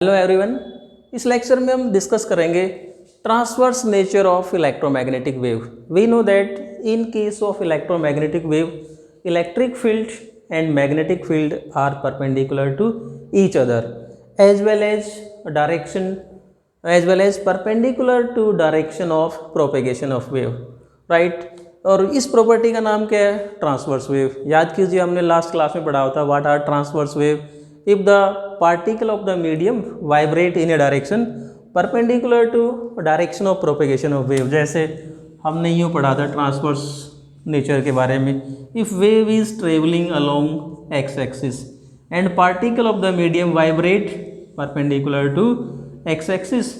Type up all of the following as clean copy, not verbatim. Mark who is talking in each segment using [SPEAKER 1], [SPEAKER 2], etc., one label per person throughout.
[SPEAKER 1] Hello everyone. इस lecture में हम डिस्कस करेंगे transverse nature of electromagnetic wave. We know that in case of electromagnetic wave electric field and magnetic field are perpendicular to each other as well as perpendicular to direction of propagation of wave, right. और इस property का नाम क्या है? Transverse wave. याद कीजिए, हमने last class में पढ़ा होता what are transverse wave. If the particle of the medium vibrate in a direction perpendicular to direction of propagation of wave, जैसे हमने यूँ पढ़ा था ट्रांसवर्स नेचर के बारे में। If wave is traveling along x axis and particle of the medium vibrate perpendicular to x axis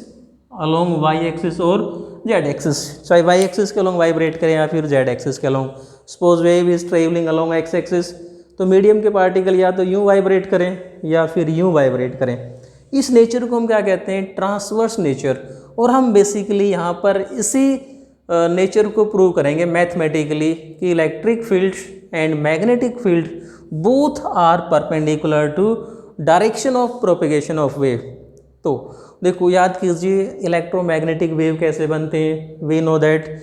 [SPEAKER 1] along y axis और z axis, चाहे y axis के along वाइब्रेट करें या फिर z axis के along। Suppose wave is traveling along x axis, तो medium के particle या तो यूँ वाइब्रेट करें या फिर यूँ वाइब्रेट करें। इस नेचर को हम क्या कहते हैं? Transverse nature. और हम बेसिकली यहाँ पर इसी नेचर को प्रूव करेंगे मैथमेटिकली कि electric field and magnetic field both are perpendicular to direction of propagation of wave. तो देखो, याद कीजिए इलेक्ट्रोमैग्नेटिक वेव कैसे बनते हैं। We know that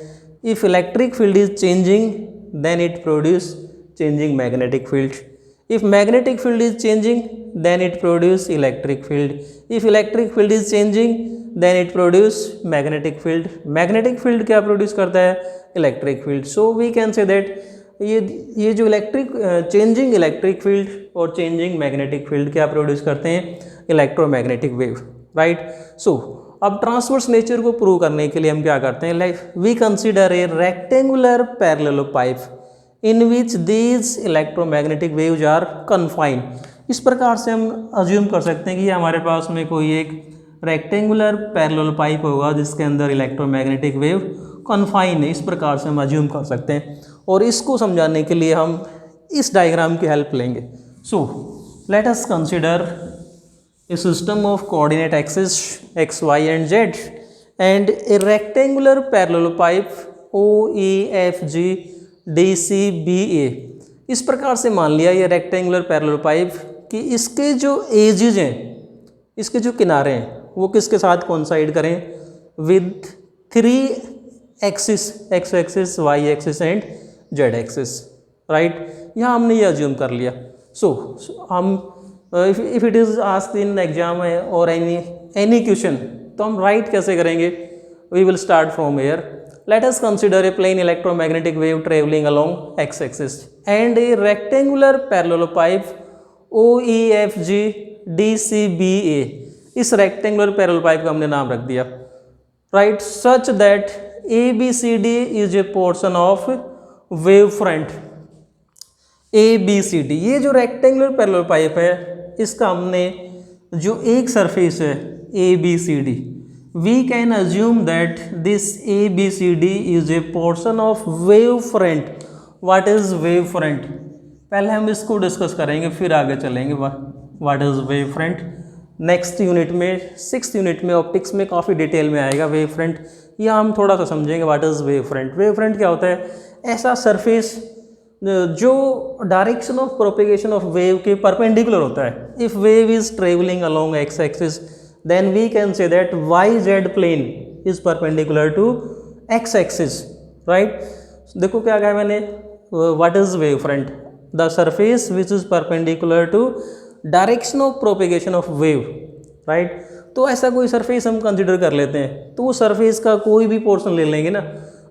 [SPEAKER 1] if electric field is changing then it produce changing magnetic field. If magnetic field is changing then it produce electric field. If electric field is changing then it produce magnetic field. Magnetic field क्या produce करता है? Electric field. So we can say that ये जो changing electric field और changing magnetic field क्या produce करते हैं? Electromagnetic wave, right? So अब ट्रांसवर्स नेचर को प्रूव करने के लिए हम क्या करते हैं? We consider a rectangular parallelopipe in which these electromagnetic waves are confined. इस प्रकार से हम अज्यूम कर सकते हैं कि हमारे पास में कोई एक रेक्टेंगुलर पैरेलल पाइप होगा जिसके अंदर इलेक्ट्रोमैग्नेटिक वेव कन्फाइन है। इस प्रकार से हम अज्यूम कर सकते हैं और इसको समझाने के लिए हम इस डायग्राम की हेल्प लेंगे। So let us consider a system of coordinate axis x y and z and a rectangular parallelepiped O E F G DCBA। इस प्रकार से मान लिया ये रेक्टेंगुलर पैरेलल पाइप कि इसके जो एजेज हैं, इसके जो किनारे हैं वो किसके साथ कोइंसाइड करें? With 3 axis, x axis, y axis and z axis, right. यहाँ हमने ये अज्यूम कर लिया। सो हम if it is asked in exam और एनी क्वेश्चन तो हम राइट कैसे करेंगे? We will start from here. Let us consider a plane electromagnetic wave traveling along x-axis and a rectangular parallelopipe OEFG DCBA। इस rectangular parallelopipe का हमने नाम रख दिया, right, such that ABCD is a portion of wave front। ABCD ये जो rectangular parallelopipe है इसका हमने जो एक सरफेस है ABCD, we can assume that this ABCD is a portion of wave front। What is wave front? पहले हम इसको डिस्कस करेंगे फिर आगे चलेंगे। What is wave front? Next unit में, 6th यूनिट में ऑप्टिक्स में काफ़ी डिटेल में आएगा वेव फ्रंट। या हम थोड़ा सा समझेंगे what is wave front. Wave front क्या होता है? ऐसा सरफेस जो direction of propagation of wave के परपेंडिकुलर होता है। If wave is travelling along x axis then we can say that YZ plane is perpendicular to X axis, right? देखो क्या कहा मैंने? What is wave front? The surface which is perpendicular to direction of propagation of wave, right? तो ऐसा कोई surface हम consider कर लेते हैं तो वो सरफेस का कोई भी पोर्शन ले लेंगे ना,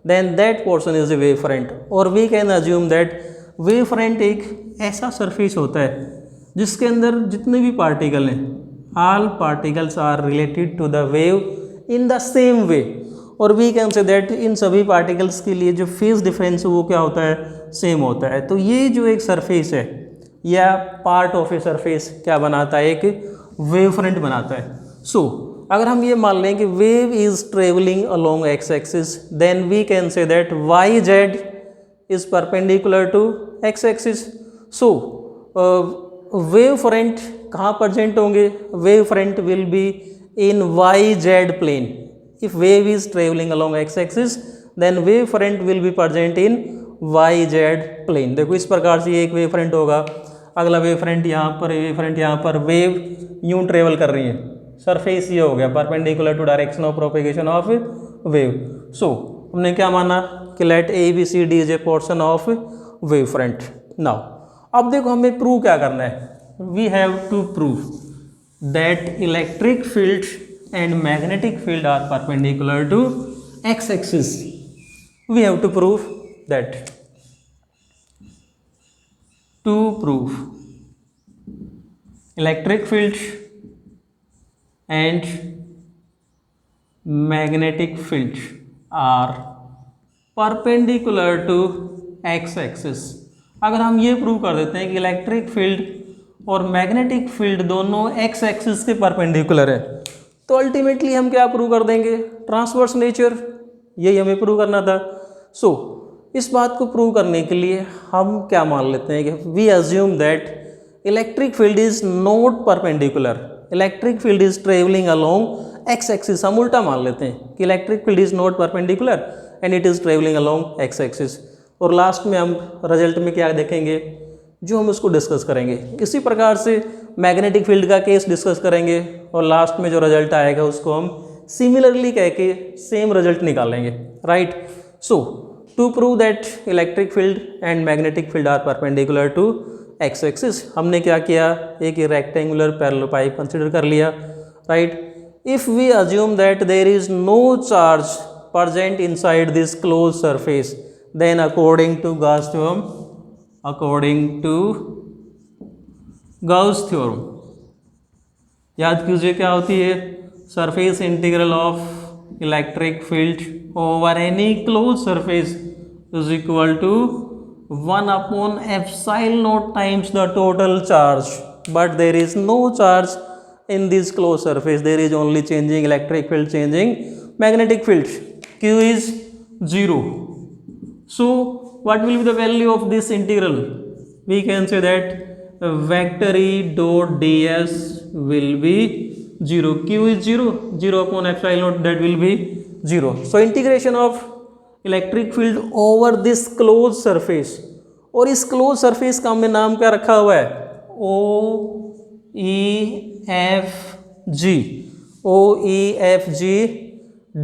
[SPEAKER 1] then that portion is a wave front। और we can assume that wave front एक ऐसा सरफेस होता है जिसके अंदर जितने भी पार्टिकल हैं, all particles are related to the wave in the same way। और we can say that इन सभी पार्टिकल्स के लिए जो फेज डिफरेंस है वो क्या होता है? सेम होता है। तो ये जो एक सरफेस है या पार्ट ऑफ ए सरफेस क्या बनाता है? एक वेव फ्रंट बनाता है। सो अगर हम ये मान लें कि wave is travelling along x axis then we can say that y z is perpendicular to x axis. So wave front कहाँ प्रेजेंट होंगे? Wave front will be in y z plane. If wave is travelling along x axis then wave front will be present in y z plane. देखो इस प्रकार से एक wave front होगा, अगला wave front यहाँ पर, वेव फ्रंट यहाँ पर, वेव यूँ ट्रेवल कर रही है, सरफेस ये हो गया perpendicular to direction of propagation of wave. So हमने क्या माना कि let A B C D is a portion of wave front. Now अब देखो हमें प्रूव क्या करना है, we have to prove that electric field and magnetic field are perpendicular to x axis. We have to prove that, to prove electric field and magnetic field are perpendicular to x axis। अगर हम ये prove कर देते हैं कि electric field और magnetic field दोनों x axis के परपेंडिकुलर है, तो अल्टीमेटली हम क्या प्रूव कर देंगे, ट्रांसवर्स नेचर। यही हमें प्रूव करना था। सो इस बात को प्रूव करने के लिए हम क्या मान लेते हैं कि we assume that electric field is not perpendicular, electric field is travelling along x axis. हम उल्टा मान लेते हैं कि electric field is not perpendicular and it is travelling along x axis. और लास्ट में हम रिजल्ट में क्या देखेंगे, जो हम उसको डिस्कस करेंगे। इसी प्रकार से मैग्नेटिक फील्ड का केस डिस्कस करेंगे और लास्ट में जो रिजल्ट आएगा उसको हम सिमिलरली कह के सेम रिजल्ट निकालेंगे, right. So to prove that electric field and magnetic field are perpendicular to x axis, हमने क्या किया, एक रेक्टेंगुलर पैरेलल पाइप कंसिडर कर लिया, right. If we assume that there is no charge present inside this close surface, then according to Gauss theorem, याद कीजिए क्या होती है, surface integral of electric field over any close surface is equal to 1 upon epsilon naught times the total charge, but there is no charge in this closed surface, there is only changing electric field, changing magnetic field. Q is 0. So what will be the value of this integral? We can say that vector E dot ds will be 0. Q is 0, 0 upon epsilon naught, that will be 0. So integration of electric field over this close surface, और इस close surface का हमने नाम क्या रखा हुआ है, OEFG, OEFG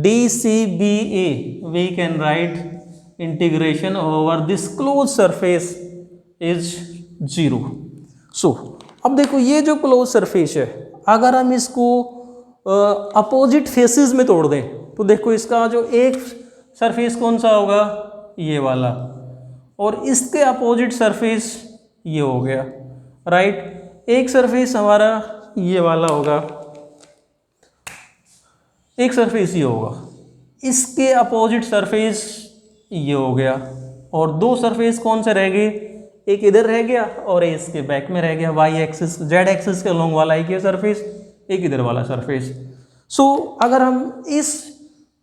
[SPEAKER 1] DCBA। We can write integration over this close surface is 0। सो अब देखो ये जो क्लोज सरफेस है, अगर हम इसको अपोजिट फेसेस में तोड़ दें तो देखो इसका जो एक सरफेस कौन सा होगा, ये वाला, और इसके अपोजिट सरफेस ये हो गया, राइट। एक सरफेस हमारा ये वाला होगा, एक सरफेस ये होगा, इसके अपोजिट सरफेस ये हो गया, और दो सरफेस कौन से रह गए, एक इधर रह गया और इसके बैक में रह गया, वाई एक्सिस जेड एक्सिस के अलोंग वाला एक ये सरफेस, एक इधर वाला सरफेस। सो अगर हम इस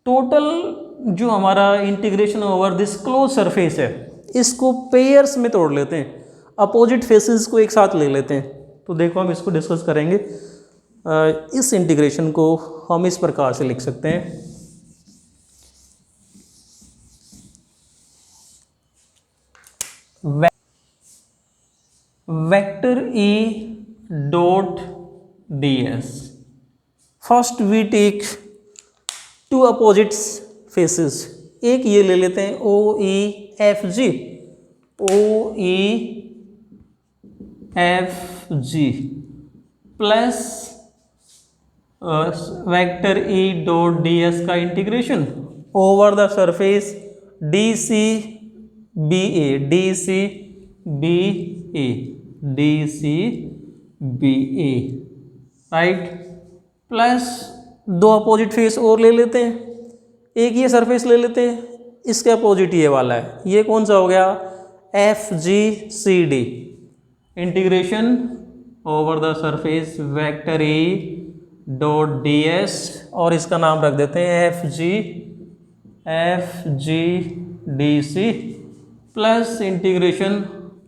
[SPEAKER 1] टोटल जो हमारा integration over this close surface है, इसको पेयर्स में तोड़ लेते हैं, अपोजिट फेसेस को एक साथ ले लेते हैं, तो देखो हम इसको डिस्कस करेंगे। इस इंटीग्रेशन को हम इस प्रकार से लिख सकते हैं, vector E dot ds। First we take two opposites faces, एक ये ले लेते हैं OEFG, OEFG plus vector E dot ds का integration over the surface DCBA, right, plus दो अपोजिट फेस और ले लेते हैं, एक ये सरफेस ले लेते हैं, इसके अपोजिट ये वाला है, ये कौन सा हो गया, FGCD, integration over the surface vector E dot ds, और इसका नाम रख देते हैं FGDC plus integration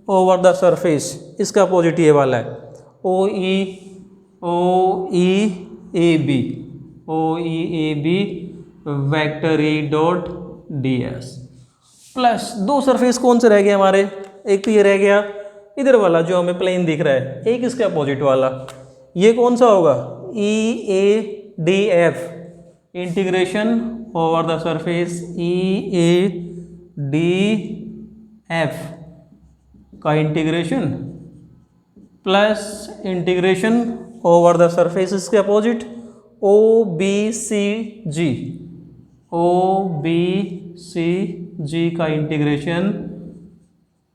[SPEAKER 1] over the surface, इसका अपोजिट ये वाला है, OEAB vector E dot ds, plus दो सरफेस कौन से रह गए हमारे, एक तो ये रह गया इधर वाला जो हमें प्लेन दिख रहा है, एक इसके अपोजिट वाला, ये कौन सा होगा, E A D F integration over the surface E A D F का integration plus integration over the surface इसके opposite O B C G, O B C G का integration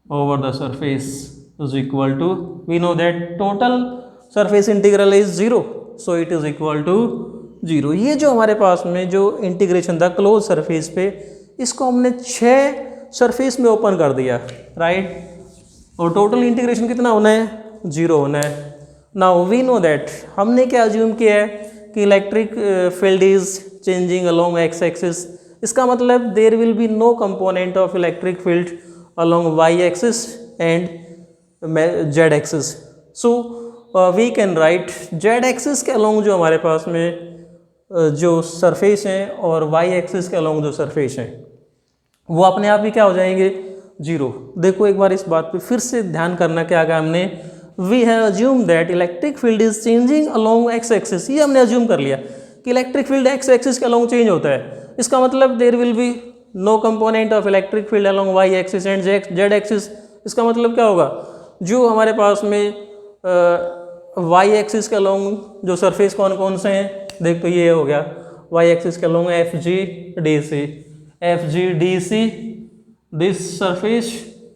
[SPEAKER 1] over the surface is equal to, we know that total surface integral is 0, so it is equal to 0। ये जो हमारे पास में जो integration था close surface पे, इसको हमने 6 सरफेस में ओपन कर दिया, राइट, और टोटल इंटीग्रेशन कितना होना है, 0 होना है। नाउ वी नो दैट, हमने क्या अज्यूम किया है कि electric field is changing along x axis, इसका मतलब there will be no component of electric field along y-axis and z-axis। So we can write z-axis के along जो हमारे पास में जो सरफेस हैं और y-axis के along जो सरफेस हैं वो अपने आप ही क्या हो जाएंगे, 0। देखो एक बार इस बात पे फिर से ध्यान करना, क्या कहा हमने, we have assume that electric field is changing along x axis. ये हमने अज्यूम कर लिया कि इलेक्ट्रिक फील्ड एक्स एक्सिस के along चेंज होता है, इसका मतलब there will be no component of electric field along y axis and z axis. इसका मतलब क्या होगा, जो हमारे पास में वाई एक्सिस के अलोंग जो सरफेस कौन कौन से हैं, देख तो ये हो गया वाई एक्सिस के along F G D C, F G D C, this surface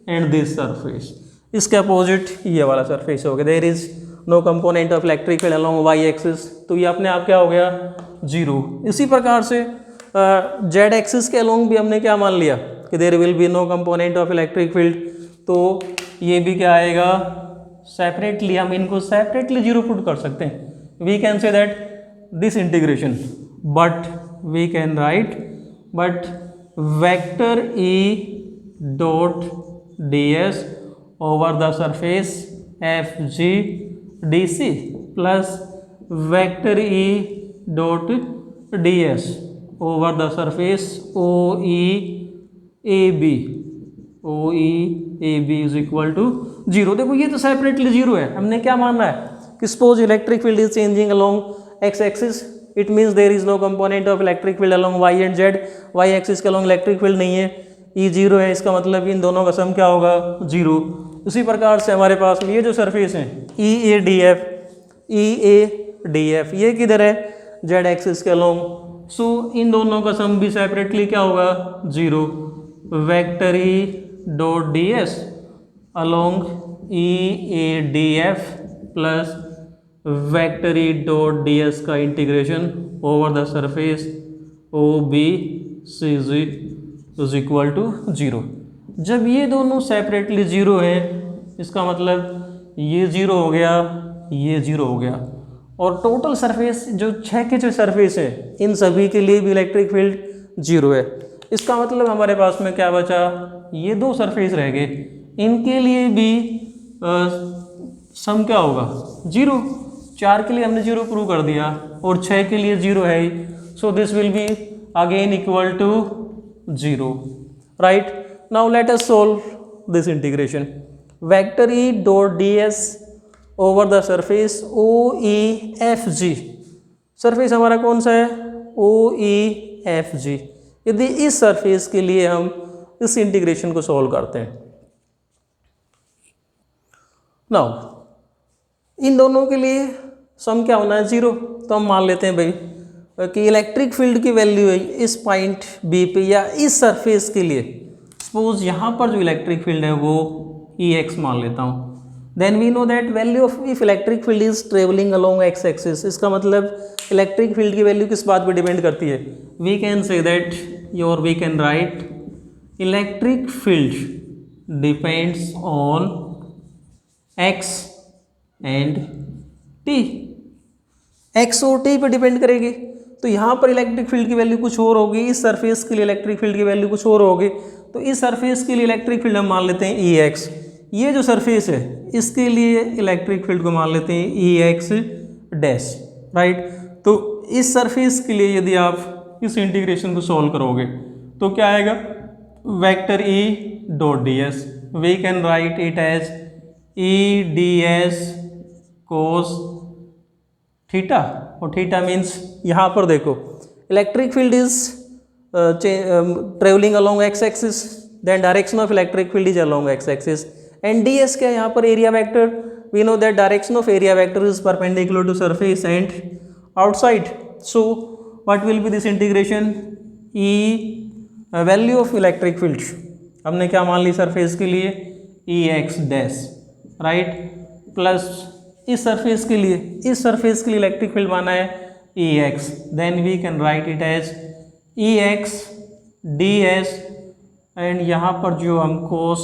[SPEAKER 1] and this surface, इसके अपोजिट ये वाला सरफेस हो गया, there is no component of electric field along y axis, तो ये अपने आप क्या हो गया, 0। इसी प्रकार से जेड एक्सिस के अलोंग भी हमने क्या मान लिया कि there will be no component of electric field, तो ये भी क्या आएगा, सेपरेटली हम इनको सेपरेटली 0 पुट कर सकते हैं। We can say that this integration, but we can write but vector E dot D S over the surface F G D C plus vector E dot D S over the surface OEAB, OEAB is equal to 0। देखो ये तो separately 0 है, हमने क्या मानना है कि suppose electric field is changing along x axis, it means there is no component of electric field along y and z, y axis के अलोंग इलेक्ट्रिक फील्ड नहीं है, ई 0 है, इसका मतलब इन दोनों का सम क्या होगा, 0। उसी प्रकार से हमारे पास में ये जो सरफेस है E A D F, E A D F, ये किधर है, जेड एक्सिस के अलोंग, सो इन दोनों का सम भी सेपरेटली क्या होगा, 0। Vector E dot D S along E A D F plus vector E dot D S का integration over the surface O B C G is equal to 0। जब ये दोनों सेपरेटली 0 हैं, इसका मतलब ये 0 हो गया, ये 0 हो गया, और टोटल सरफेस जो 6 के जो सरफेस है इन सभी के लिए भी इलेक्ट्रिक फील्ड 0 है। इसका मतलब हमारे पास में क्या बचा, ये 2 सरफेस रह गए, इनके लिए भी सम क्या होगा, 0। 4 के लिए हमने 0 प्रूव कर दिया और 6 के लिए 0 है ही, so this will be again equal to 0, right. Now let us solve this integration. Vector E dot D S over the surface O E F G, surface हमारा कौन सा है, ओ ई एफ जी। यदि इस सरफेस के लिए हम इस इंटीग्रेशन को सॉल्व करते हैं, नाउ इन दोनों के लिए सम क्या होना है, 0। तो हम मान लेते हैं भाई कि इलेक्ट्रिक फील्ड की वैल्यू है इस पॉइंट बी पे या इस सरफेस के लिए, सपोज यहाँ पर जो इलेक्ट्रिक फील्ड है वो ई एक्स मान लेता हूँ, then we know that value of if electric field is travelling along x axis, इसका मतलब इलेक्ट्रिक फील्ड की वैल्यू किस बात पे डिपेंड करती है, we can say that your we can write electric field depends on x and t, x और t पे डिपेंड करेगी। तो यहाँ पर इलेक्ट्रिक फील्ड की वैल्यू कुछ और होगी, इस सरफेस के लिए इलेक्ट्रिक फील्ड की वैल्यू कुछ और होगी, तो इस सरफेस के लिए इलेक्ट्रिक फील्ड हम मान लेते हैं ई एक्स, ये जो सरफेस है इसके लिए इलेक्ट्रिक फील्ड को मान लेते हैं ई एक्स डैश, राइट। तो इस सरफेस के लिए यदि आप इस इंटीग्रेशन को सॉल्व करोगे तो क्या आएगा, vector E dot D S, we can write it as E D S cos theta, और थीटा मीन्स यहाँ पर देखो electric field is travelling along x axis, then direction of electric field is along x axis, and ds क्या है यहाँ पर area vector, we know that direction of area vector is perpendicular to surface and outside. So what will be this integration, E value of electric field हमने क्या मान ली surface के लिए, E x dash, right, plus इस surface के लिए electric field माना है E X, then we can write it as E X D S, and यहाँ पर जो हम कोस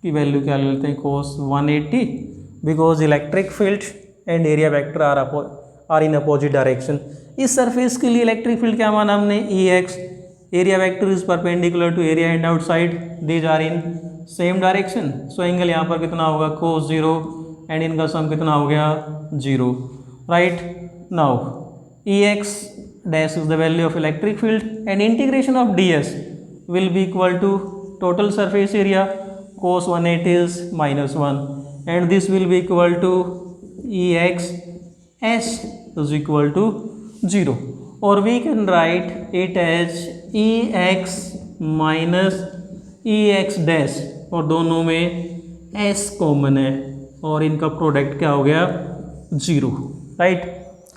[SPEAKER 1] की वैल्यू क्या लेते हैं, cos 180, because electric field and area vector are in opposite direction. इस सरफेस के लिए इलेक्ट्रिक फील्ड क्या माना हमने, E X, area vector is perpendicular to area and outside, these are in same direction. So angle यहाँ पर कितना होगा, कोस 0, एंड इनका सम कितना हो गया, 0, right. Now E x dash is the value of electric field and integration of D S will be equal to total surface area cos 180 is -1, and this will be equal to Ex s is equal to 0, or we can write it as Ex minus Ex dash, और दोनों में s common है और इनका product क्या हो गया, 0, right.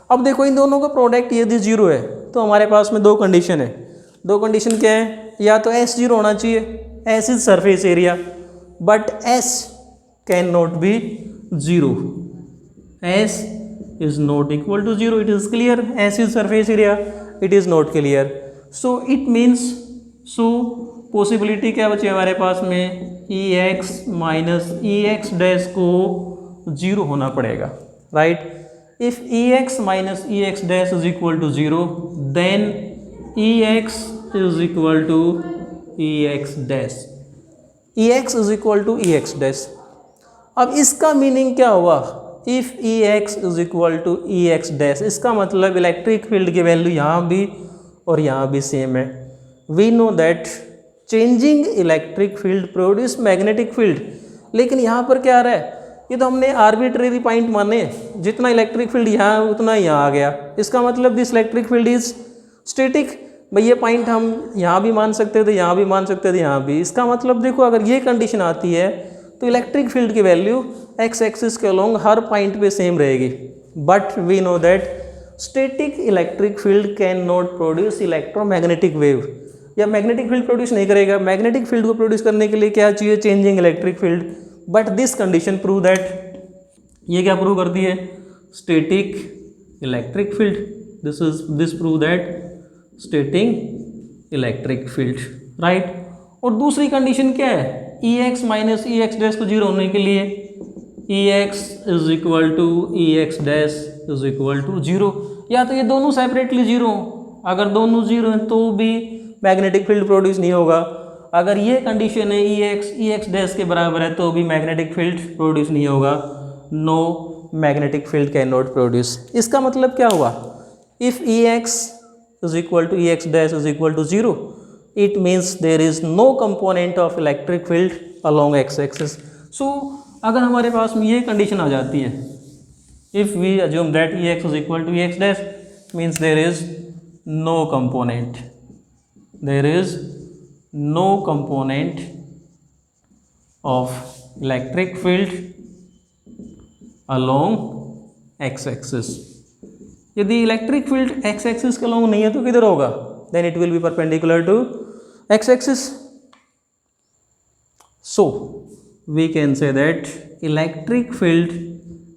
[SPEAKER 1] अब देखो इन दोनों का प्रोडक्ट यदि 0 है तो हमारे पास में दो कंडीशन है. दो कंडीशन क्या है, या तो s 0 होना चाहिए, s is surface area, but s can not be 0, s is not equal to 0, it is clear. s is surface area, it is not clear. So it means, so possibility क्या बची हमारे पास में, E x minus E x dash को 0 होना पड़ेगा, right. If E x minus E x dash is equal to 0, then E x is equal to Ex dash, Ex is equal to Ex dash. अब इसका meaning क्या हुआ, if Ex is equal to Ex dash, इसका मतलब electric field की value यहाँ भी और यहाँ भी सेम है. We know that changing electric field produce magnetic field, लेकिन यहाँ पर क्या आ रहा है, ये तो हमने आर्बिट्रेरी पॉइंट माने, जितना इलेक्ट्रिक फील्ड यहाँ उतना यहाँ आ गया. इसका मतलब this electric field is static. भाई ये पॉइंट हम यहाँ भी मान सकते थे, यहाँ भी मान सकते थे, यहाँ भी. इसका मतलब देखो अगर ये कंडीशन आती है तो इलेक्ट्रिक फील्ड की वैल्यू एक्स एक्सिस के अलोंग हर पॉइंट पे सेम रहेगी. But we know that static electric field can not produce electromagnetic wave, या मैग्नेटिक फील्ड प्रोड्यूस नहीं करेगा. मैग्नेटिक फील्ड को प्रोड्यूस करने के लिए क्या चाहिए, changing electric field. But this condition prove that, ये क्या प्रूव करती है, static electric field. This prove that static electric field, right. और दूसरी कंडीशन क्या है, E x minus E x dash को 0 होने के लिए E X is equal to E x dash is equal to 0, या तो ये दोनों सेपरेटली 0 हो. अगर दोनों 0 हैं तो भी मैग्नेटिक फील्ड प्रोड्यूस नहीं होगा. अगर ये कंडीशन है ई एक्स डैश के बराबर है तो भी मैग्नेटिक फील्ड प्रोड्यूस नहीं होगा. No magnetic field can not produce. इसका मतलब क्या हुआ, if E x is equal to Ex dash is equal to 0, it means there is no component of electric field along x axis. So अगर हमारे पास में ये कंडीशन आ जाती है, if we assume that Ex is equal to Ex dash, means there is no component, there is no component of electric field along x axis. यदि electric field x axis के along नहीं है तो किधर होगा, then it will be perpendicular to x axis. So we can say that electric field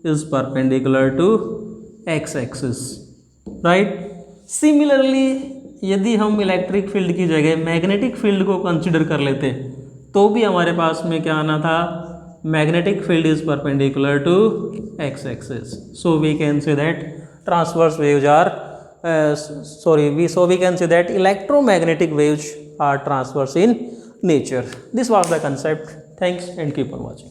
[SPEAKER 1] is perpendicular to x axis, right. Similarly यदि हम electric field की जगह मैग्नेटिक फील्ड को कंसिडर कर लेते तो भी हमारे पास में क्या आना था, magnetic field is perpendicular to x axis. So we can say that transverse waves are we can say that electromagnetic waves are transverse in nature. This was the concept. Thanks and keep on watching.